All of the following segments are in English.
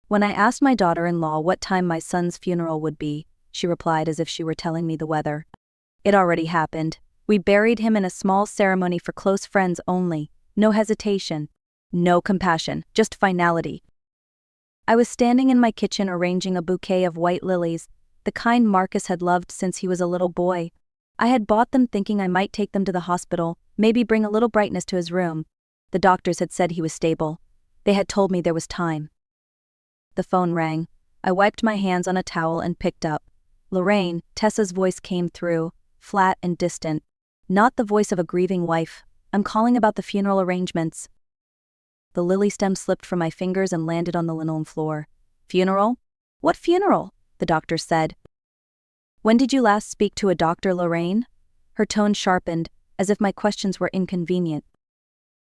When I asked my daughter-in-law what time my son's funeral would be, she replied as if she were telling me the weather. It already happened. We buried him in a small ceremony for close friends only. No hesitation. No compassion, just finality. I was standing in my kitchen arranging a bouquet of white lilies, the kind Marcus had loved since he was a little boy. I had bought them thinking I might take them to the hospital, maybe bring a little brightness to his room. The doctors had said he was stable. They had told me there was time. The phone rang. I wiped my hands on a towel and picked up. Lorraine, Tessa's voice came through, flat and distant. Not the voice of a grieving wife. I'm calling about the funeral arrangements. The lily stem slipped from my fingers and landed on the linoleum floor. Funeral? What funeral? The doctor said. When did you last speak to a doctor, Lorraine? Her tone sharpened, as if my questions were inconvenient.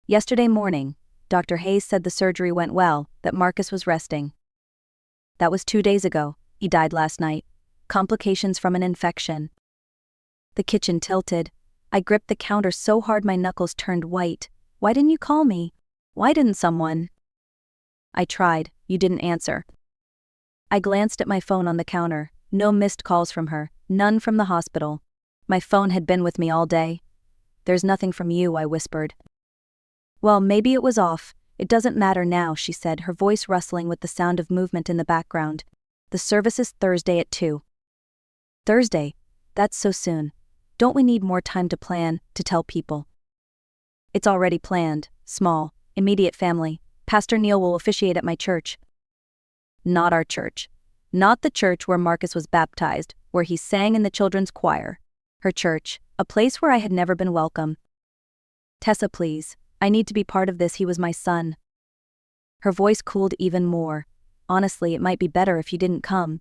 Yesterday morning. Dr. Hayes said the surgery went well, that Marcus was resting. That was 2 days ago. He died last night. Complications from an infection. The kitchen tilted. I gripped the counter so hard my knuckles turned white. Why didn't you call me? Why didn't someone? I tried. You didn't answer. I glanced at my phone on the counter. No missed calls from her. None from the hospital. My phone had been with me all day. There's nothing from you, I whispered. Well, maybe it was off. It doesn't matter now, she said, her voice rustling with the sound of movement in the background. The service is Thursday at 2. Thursday? That's so soon. Don't we need more time to plan, to tell people? It's already planned. Small, immediate family. Pastor Neil will officiate at my church. Not our church. Not the church where Marcus was baptized, where he sang in the children's choir. Her church, a place where I had never been welcome. Tessa, please. I need to be part of this. He was my son. Her voice cooled even more. Honestly, it might be better if you didn't come.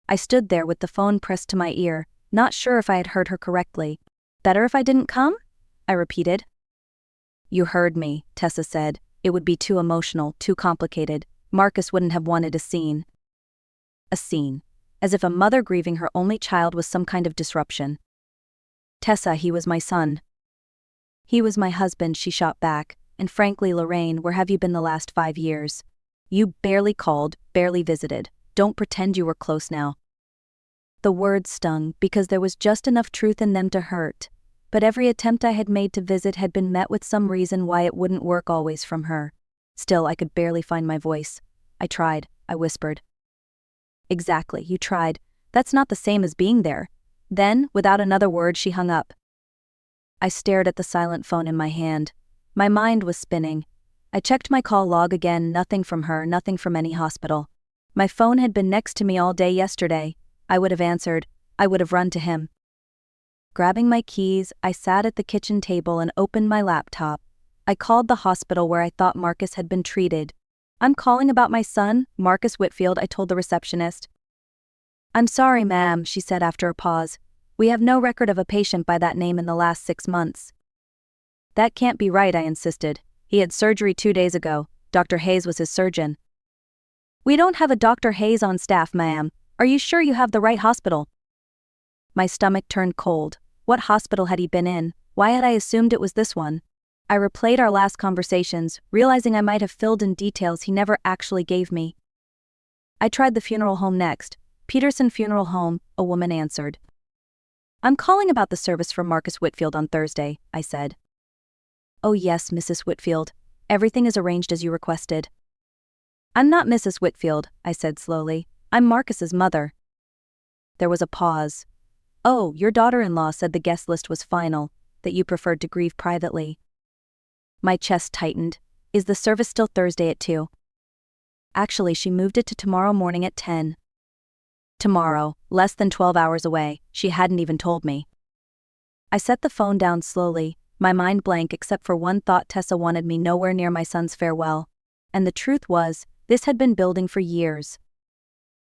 I stood there with the phone pressed to my ear, not sure if I had heard her correctly. Better if I didn't come? I repeated. You heard me, Tessa said. It would be too emotional, too complicated. Marcus wouldn't have wanted a scene. A scene. As if a mother grieving her only child was some kind of disruption. Tessa, he was my son. He was my husband, she shot back. And frankly, Lorraine, where have you been the last 5 years? You barely called, barely visited. Don't pretend you were close now. The words stung because there was just enough truth in them to hurt. But every attempt I had made to visit had been met with some reason why it wouldn't work always from her. Still, I could barely find my voice. I tried, I whispered. Exactly, you tried. That's not the same as being there. Then, without another word, she hung up. I stared at the silent phone in my hand. My mind was spinning. I checked my call log again, nothing from her, nothing from any hospital. My phone had been next to me all day yesterday. I would have answered. I would have run to him. Grabbing my keys, I sat at the kitchen table and opened my laptop. I called the hospital where I thought Marcus had been treated. I'm calling about my son, Marcus Whitfield, I told the receptionist. I'm sorry, ma'am, she said after a pause. We have no record of a patient by that name in the last 6 months. That can't be right, I insisted. He had surgery 2 days ago. Dr. Hayes was his surgeon. We don't have a Dr. Hayes on staff, ma'am. Are you sure you have the right hospital? My stomach turned cold. What hospital had he been in? Why had I assumed it was this one? I replayed our last conversations, realizing I might have filled in details he never actually gave me. I tried the funeral home next. Peterson Funeral Home, a woman answered. I'm calling about the service for Marcus Whitfield on Thursday, I said. Oh yes, Mrs. Whitfield. Everything is arranged as you requested. I'm not Mrs. Whitfield, I said slowly. I'm Marcus's mother. There was a pause. Oh, your daughter-in-law said the guest list was final, that you preferred to grieve privately. My chest tightened. Is the service still Thursday at 2? Actually, she moved it to tomorrow morning at 10. Tomorrow, less than 12 hours away, she hadn't even told me. I set the phone down slowly, my mind blank except for one thought: Tessa wanted me nowhere near my son's farewell. And the truth was, this had been building for years.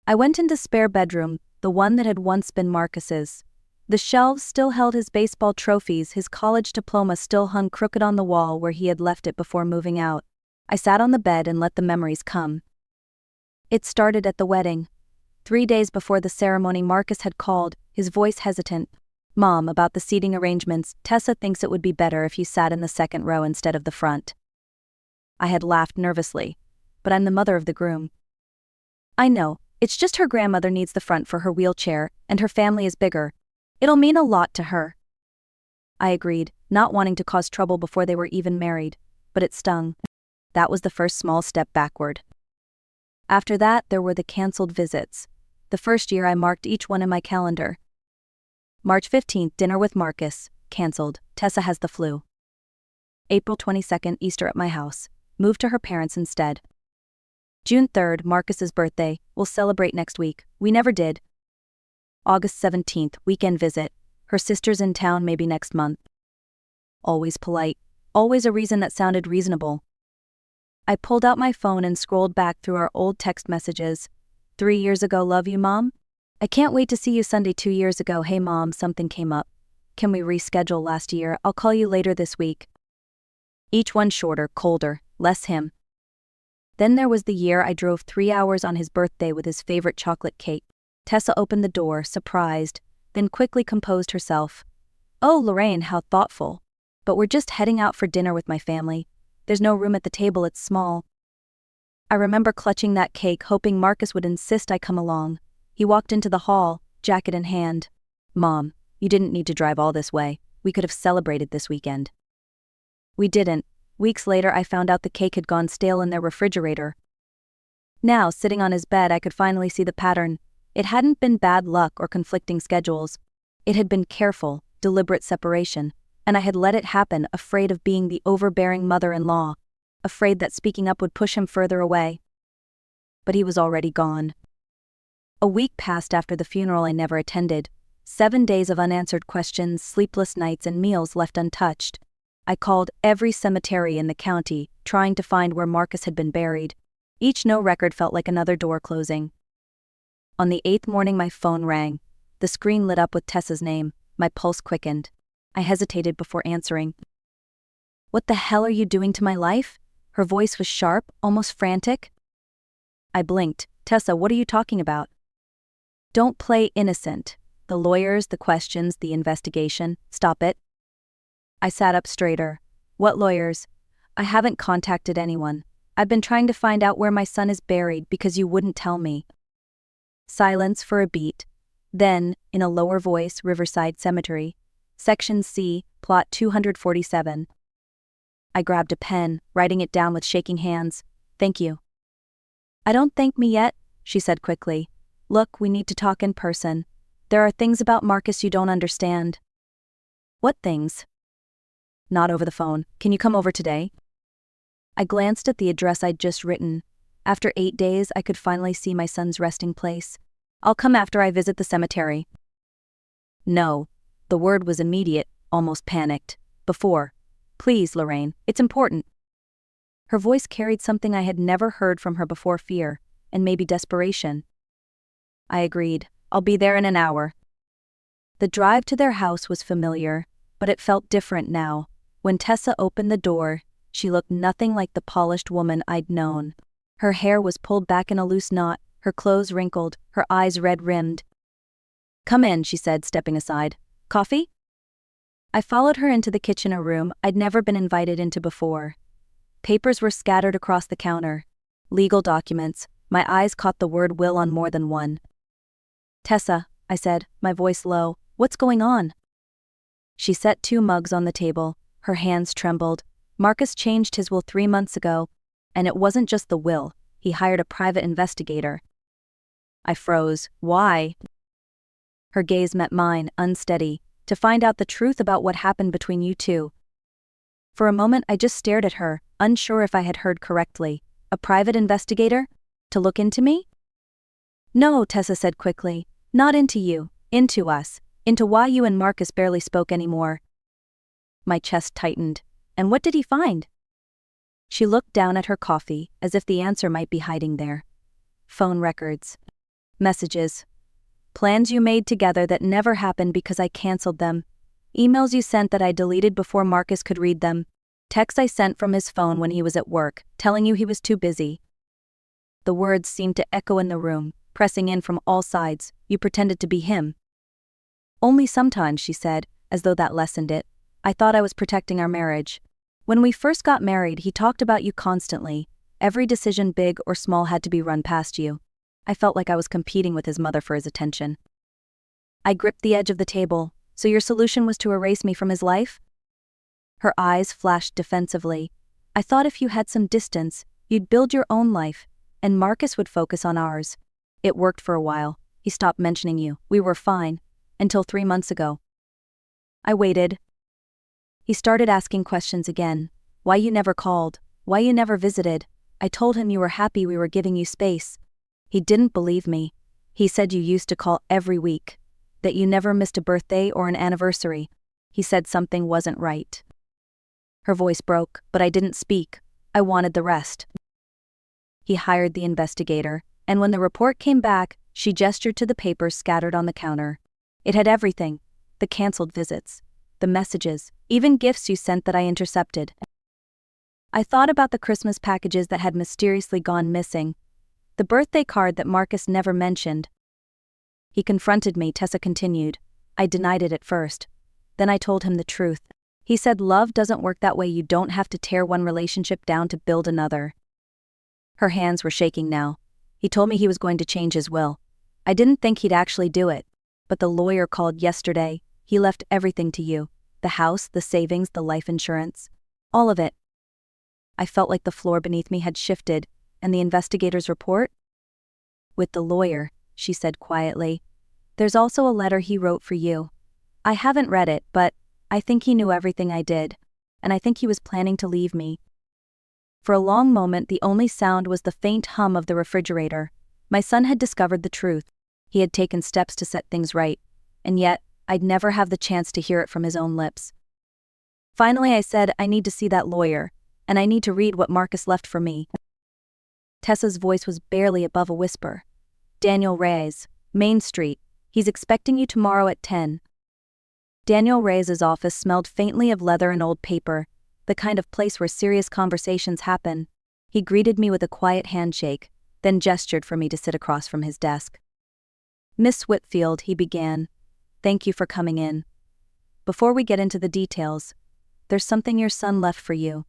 I went into spare bedroom, the one that had once been Marcus's. The shelves still held his baseball trophies, his college diploma still hung crooked on the wall where he had left it before moving out. I sat on the bed and let the memories come. It started at the wedding. 3 days before the ceremony, Marcus had called, his voice hesitant. Mom, about the seating arrangements, Tessa thinks it would be better if you sat in the second row instead of the front. I had laughed nervously. but I'm the mother of the groom. I know, it's just her grandmother needs the front for her wheelchair, and her family is bigger. It'll mean a lot to her. I agreed, not wanting to cause trouble before they were even married, but it stung. That was the first small step backward. After that, there were the cancelled visits. The first year I marked each one in my calendar. March 15th, dinner with Marcus, cancelled, Tessa has the flu. April 22nd, Easter at my house, moved to her parents instead. June 3rd, Marcus's birthday, we'll celebrate next week, we never did. August 17th, weekend visit, her sister's in town maybe next month. Always polite, always a reason that sounded reasonable. I pulled out my phone and scrolled back through our old text messages. 3 years ago, love you, Mom? I can't wait to see you Sunday. 2 years ago, hey Mom, something came up. Can we reschedule last year? I'll call you later this week. Each one shorter, colder, less him. Then there was the year I drove 3 hours on his birthday with his favorite chocolate cake. Tessa opened the door, surprised, then quickly composed herself. Oh, Lorraine, how thoughtful. But we're just heading out for dinner with my family. There's no room at the table, it's small. I remember clutching that cake, hoping Marcus would insist I come along. He walked into the hall, jacket in hand. Mom, you didn't need to drive all this way. We could have celebrated this weekend. We didn't. Weeks later, I found out the cake had gone stale in their refrigerator. Now, sitting on his bed, I could finally see the pattern. It hadn't been bad luck or conflicting schedules. It had been careful, deliberate separation, and I had let it happen, afraid of being the overbearing mother-in-law, afraid that speaking up would push him further away. But he was already gone. A week passed after the funeral I never attended. 7 days of unanswered questions, sleepless nights, and meals left untouched. I called every cemetery in the county, trying to find where Marcus had been buried. Each no record felt like another door closing. On the 8th morning my phone rang. The screen lit up with Tessa's name. My pulse quickened. I hesitated before answering. What the hell are you doing to my life? Her voice was sharp, almost frantic. I blinked. Tessa, what are you talking about? Don't play innocent. The lawyers, the questions, the investigation. Stop it. I sat up straighter. What lawyers? I haven't contacted anyone. I've been trying to find out where my son is buried because you wouldn't tell me. Silence for a beat. Then, in a lower voice, Riverside Cemetery. Section C, plot 247. I grabbed a pen, writing it down with shaking hands. Thank you. I don't thank me yet, she said quickly. Look, we need to talk in person. There are things about Marcus you don't understand. What things? Not over the phone. Can you come over today? I glanced at the address I'd just written. After 8 days, I could finally see my son's resting place. I'll come after I visit the cemetery. No. The word was immediate, almost panicked. Before. Please, Lorraine, it's important. Her voice carried something I had never heard from her before, fear, and maybe desperation. I agreed. I'll be there in an hour. The drive to their house was familiar, but it felt different now. When Tessa opened the door, she looked nothing like the polished woman I'd known. Her hair was pulled back in a loose knot, her clothes wrinkled, her eyes red-rimmed. Come in, she said, stepping aside. Coffee? I followed her into the kitchen, a room I'd never been invited into before. Papers were scattered across the counter. Legal documents. My eyes caught the word will on more than one. Tessa, I said, my voice low, what's going on? She set 2 mugs on the table. Her hands trembled. Marcus changed his will 3 months ago, and it wasn't just the will. He hired a private investigator. I froze. Why? Her gaze met mine, unsteady, to find out the truth about what happened between you two. For a moment I just stared at her, unsure if I had heard correctly. A private investigator? To look into me? No, Tessa said quickly. Not into you. Into us. Into why you and Marcus barely spoke anymore. My chest tightened. And what did he find? She looked down at her coffee, as if the answer might be hiding there. Phone records. Messages. Plans you made together that never happened because I canceled them. Emails you sent that I deleted before Marcus could read them. Texts I sent from his phone when he was at work, telling you he was too busy. The words seemed to echo in the room, pressing in from all sides. You pretended to be him. Only sometimes, she said, as though that lessened it. I thought I was protecting our marriage. When we first got married, he talked about you constantly. Every decision, big or small, had to be run past you. I felt like I was competing with his mother for his attention. I gripped the edge of the table. So your solution was to erase me from his life? Her eyes flashed defensively. I thought if you had some distance, you'd build your own life, and Marcus would focus on ours. It worked for a while. He stopped mentioning you. We were fine. Until 3 months ago. I waited. He started asking questions again. Why you never called? Why you never visited? I told him you were happy we were giving you space. He didn't believe me. He said you used to call every week. That you never missed a birthday or an anniversary. He said something wasn't right. Her voice broke, but I didn't speak. I wanted the rest. He hired the investigator, and when the report came back, she gestured to the papers scattered on the counter. It had everything. The canceled visits, the messages, even gifts you sent that I intercepted. I thought about the Christmas packages that had mysteriously gone missing. The birthday card that Marcus never mentioned. He confronted me, Tessa continued. I denied it at first. Then I told him the truth. He said love doesn't work that way. You don't have to tear one relationship down to build another. Her hands were shaking now. He told me he was going to change his will. I didn't think he'd actually do it. But the lawyer called yesterday. He left everything to you. The house, the savings, the life insurance. All of it. I felt like the floor beneath me had shifted. And the investigator's report? With the lawyer, she said quietly. There's also a letter he wrote for you. I haven't read it, but I think he knew everything I did. And I think he was planning to leave me. For a long moment, the only sound was the faint hum of the refrigerator. My son had discovered the truth. He had taken steps to set things right. And yet, I'd never have the chance to hear it from his own lips. Finally, I said, I need to see that lawyer. And I need to read what Marcus left for me. Tessa's voice was barely above a whisper. Daniel Reyes, Main Street. He's expecting you tomorrow at 10. Daniel Reyes' office smelled faintly of leather and old paper, the kind of place where serious conversations happen. He greeted me with a quiet handshake, then gestured for me to sit across from his desk. Miss Whitfield, he began. Thank you for coming in. Before we get into the details, there's something your son left for you.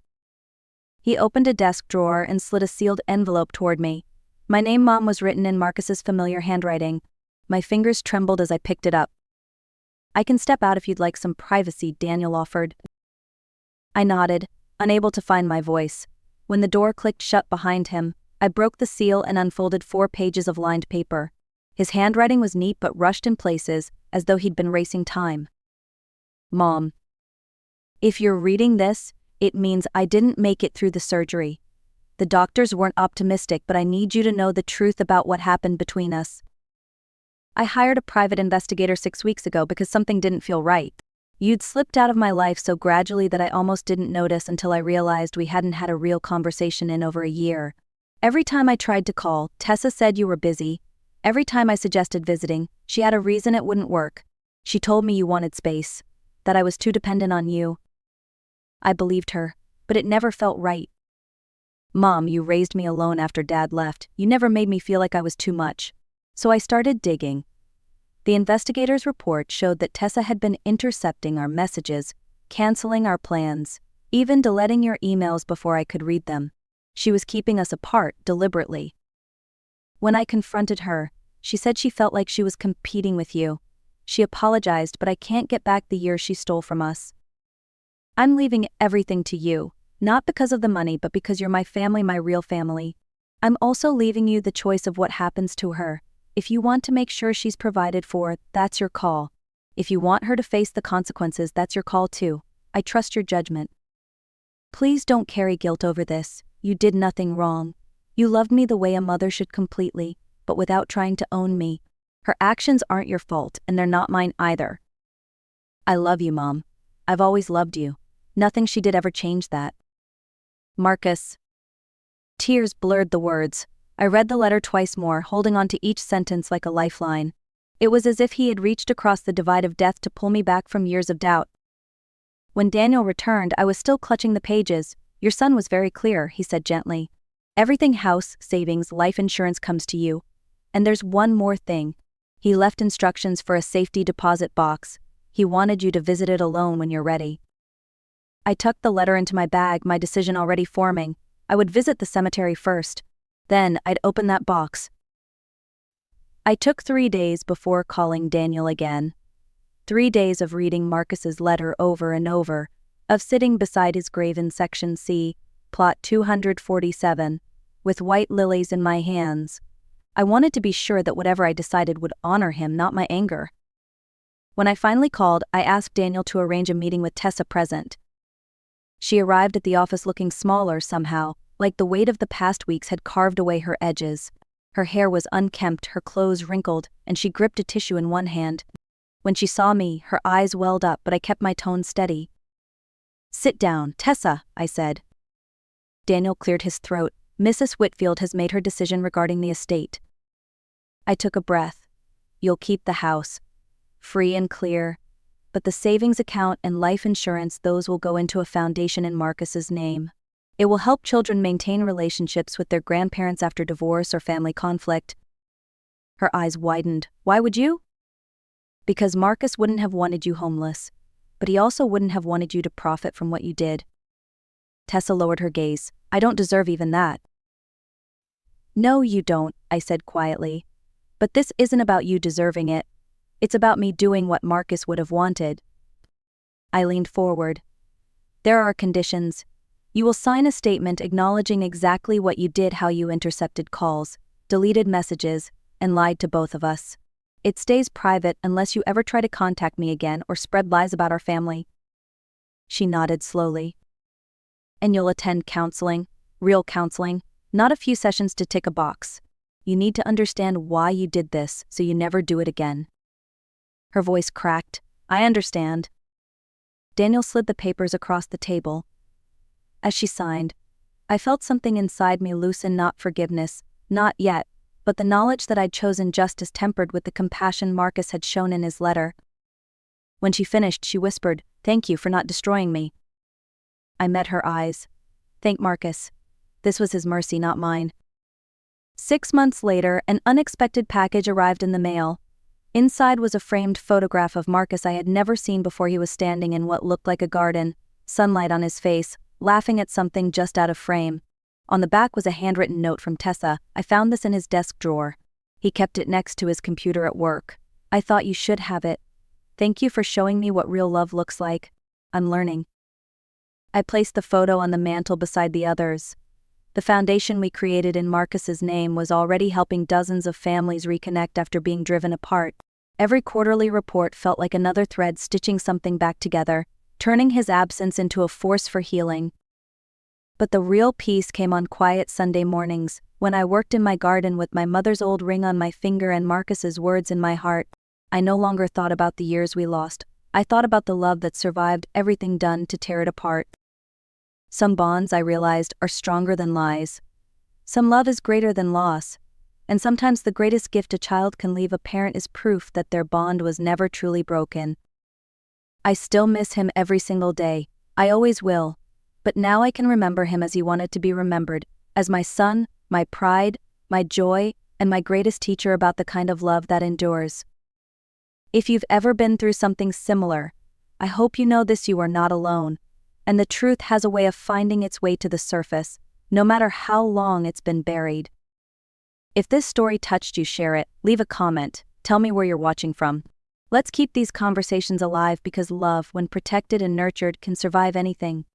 He opened a desk drawer and slid a sealed envelope toward me. My name, Mom, was written in Marcus's familiar handwriting. My fingers trembled as I picked it up. I can step out if you'd like some privacy, Daniel offered. I nodded, unable to find my voice. When the door clicked shut behind him, I broke the seal and unfolded 4 pages of lined paper. His handwriting was neat but rushed in places, as though he'd been racing time. Mom. If you're reading this, it means I didn't make it through the surgery. The doctors weren't optimistic, but I need you to know the truth about what happened between us. I hired a private investigator 6 weeks ago because something didn't feel right. You'd slipped out of my life so gradually that I almost didn't notice until I realized we hadn't had a real conversation in over a year. Every time I tried to call, Tessa said you were busy. Every time I suggested visiting, she had a reason it wouldn't work. She told me you wanted space, that I was too dependent on you. I believed her, but it never felt right. Mom, you raised me alone after Dad left. You never made me feel like I was too much. So I started digging. The investigator's report showed that Tessa had been intercepting our messages, canceling our plans, even deleting your emails before I could read them. She was keeping us apart deliberately. When I confronted her, she said she felt like she was competing with you. She apologized, but I can't get back the years she stole from us. I'm leaving everything to you, not because of the money, but because you're my family, my real family. I'm also leaving you the choice of what happens to her. If you want to make sure she's provided for, that's your call. If you want her to face the consequences, that's your call too. I trust your judgment. Please don't carry guilt over this. You did nothing wrong. You loved me the way a mother should completely, but without trying to own me. Her actions aren't your fault, and they're not mine either. I love you, Mom. I've always loved you. Nothing she did ever changed that. Marcus. Tears blurred the words. I read the letter twice more, holding on to each sentence like a lifeline. It was as if he had reached across the divide of death to pull me back from years of doubt. When Daniel returned, I was still clutching the pages. Your son was very clear, he said gently. Everything, house, savings, life insurance, comes to you. And there's one more thing. He left instructions for a safety deposit box. He wanted you to visit it alone when you're ready. I tucked the letter into my bag, my decision already forming. I would visit the cemetery first. Then I'd open that box. I took 3 days before calling Daniel again. 3 days of reading Marcus's letter over and over, of sitting beside his grave in Section C, Plot 247, with white lilies in my hands. I wanted to be sure that whatever I decided would honor him, not my anger. When I finally called, I asked Daniel to arrange a meeting with Tessa present. She arrived at the office looking smaller somehow, like the weight of the past weeks had carved away her edges. Her hair was unkempt, her clothes wrinkled, and she gripped a tissue in one hand. When she saw me, her eyes welled up, but I kept my tone steady. "Sit down, Tessa," I said. Daniel cleared his throat. "Mrs. Whitfield has made her decision regarding the estate." I took a breath. "You'll keep the house. Free and clear. But the savings account and life insurance, those will go into a foundation in Marcus's name. It will help children maintain relationships with their grandparents after divorce or family conflict." Her eyes widened. "Why would you?" "Because Marcus wouldn't have wanted you homeless, but he also wouldn't have wanted you to profit from what you did." Tessa lowered her gaze. "I don't deserve even that." "No, you don't," I said quietly. "But this isn't about you deserving it. It's about me doing what Marcus would have wanted." I leaned forward. "There are conditions. You will sign a statement acknowledging exactly what you did, how you intercepted calls, deleted messages, and lied to both of us. It stays private unless you ever try to contact me again or spread lies about our family." She nodded slowly. "And you'll attend counseling, real counseling, not a few sessions to tick a box. You need to understand why you did this so you never do it again." Her voice cracked. "I understand." Daniel slid the papers across the table. As she signed, I felt something inside me loosen, not forgiveness, not yet, but the knowledge that I'd chosen justice tempered with the compassion Marcus had shown in his letter. When she finished, she whispered, "Thank you for not destroying me." I met her eyes. Thank Marcus. This was his mercy, not mine. 6 months later, an unexpected package arrived in the mail. Inside was a framed photograph of Marcus I had never seen before. He was standing in what looked like a garden, sunlight on his face, laughing at something just out of frame. On the back was a handwritten note from Tessa. "I found this in his desk drawer. He kept it next to his computer at work. I thought you should have it. Thank you for showing me what real love looks like. I'm learning." I placed the photo on the mantel beside the others. The foundation we created in Marcus's name was already helping dozens of families reconnect after being driven apart. Every quarterly report felt like another thread stitching something back together, turning his absence into a force for healing. But the real peace came on quiet Sunday mornings, when I worked in my garden with my mother's old ring on my finger and Marcus's words in my heart. I no longer thought about the years we lost. I thought about the love that survived everything done to tear it apart. Some bonds, I realized, are stronger than lies. Some love is greater than loss. And sometimes the greatest gift a child can leave a parent is proof that their bond was never truly broken. I still miss him every single day. I always will. But now I can remember him as he wanted to be remembered, as my son, my pride, my joy, and my greatest teacher about the kind of love that endures. If you've ever been through something similar, I hope you know this: you are not alone. And the truth has a way of finding its way to the surface, no matter how long it's been buried. If this story touched you, share it, leave a comment, tell me where you're watching from. Let's keep these conversations alive, because love, when protected and nurtured, can survive anything.